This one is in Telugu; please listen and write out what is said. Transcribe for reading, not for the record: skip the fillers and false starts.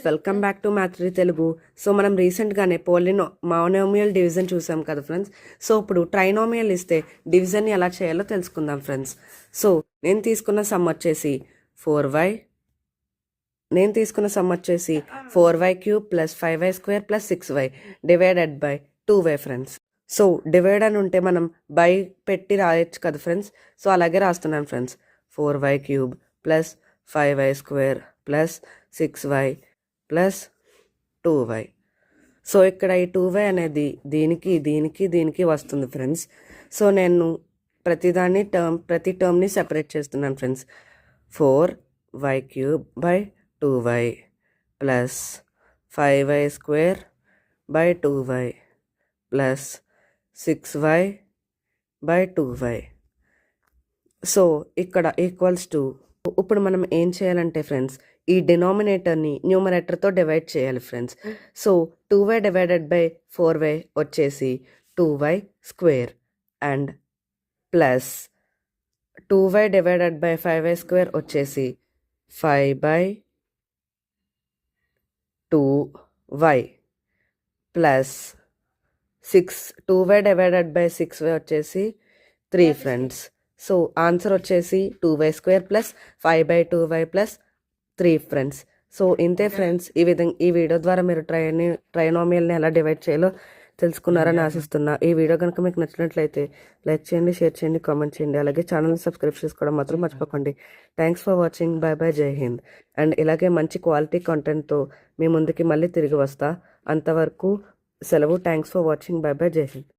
వెల్కమ్ బ్యాక్ టు మ్యాథ్రీ తెలుగు. సో మనం రీసెంట్గానే మోనోమియల్ డివిజన్ చూసాం కదా ఫ్రెండ్స్. సో ఇప్పుడు ట్రైనోమియల్ ఇస్తే డివిజన్ ఎలా చేయాలో తెలుసుకుందాం ఫ్రెండ్స్. సో నేను తీసుకున్న సమ్ వచ్చేసి 4y నేను తీసుకున్న సమ్ వచ్చేసి 4y³ plus 5y² plus 6y divided by 2y friends. So divide అని ఉంటే మనం బై పెట్టి రాయొచ్చు కదా ఫ్రెండ్స్. సో అలాగే రాస్తున్నాను friends. 4y³ plus 5y² plus 6y plus 2y. So ఇక్కడ ఈ 2y అనేది దీనికి దీనికి దీనికి వస్తుంది ఫ్రెండ్స్. సో నేను ప్రతి టర్మ్ని సెపరేట్ చేస్తున్నాను friends. 4y³ by 2y plus 5y² by 2y plus 6y by 2y. So ఇక్కడ ఈక్వల్స్ టు, ఇప్పుడు మనం ఏం చేయాలంటే ఫ్రెండ్స్, ఈ డినామినేటర్ని న్యూమరేటర్తో డివైడ్ చేయాలి friends. So 2y divided by 4y వచ్చేసి 2y² and plus 2y divided by 5y² వచ్చేసి 5/2y plus 2y divided by 6y వచ్చేసి 3 ఫ్రెండ్స్. సో ఆన్సర్ వచ్చేసి 2y² plus 5/2y plus 3 friends. So ఇంతే ఫ్రెండ్స్. ఈ వీడియో ద్వారా మీరు ట్రైనోమియల్ని ఎలా డివైడ్ చేయాలో తెలుసుకున్నారని ఆశిస్తున్నా. ఈ వీడియో కనుక మీకు నచ్చినట్లయితే లైక్ చేయండి, షేర్ చేయండి, కామెంట్ చేయండి. అలాగే ఛానల్ని సబ్స్క్రైబ్ చేసుకోవడం మాత్రం మర్చిపోకండి. Thanks for watching. Bye bye, జై హింద్. అండ్ ఇలాగే మంచి క్వాలిటీ కంటెంట్తో మీ ముందుకి మళ్ళీ తిరిగి వస్తా. అంతవరకు సెలవు. Thanks for watching. Bye bye, జై హింద్.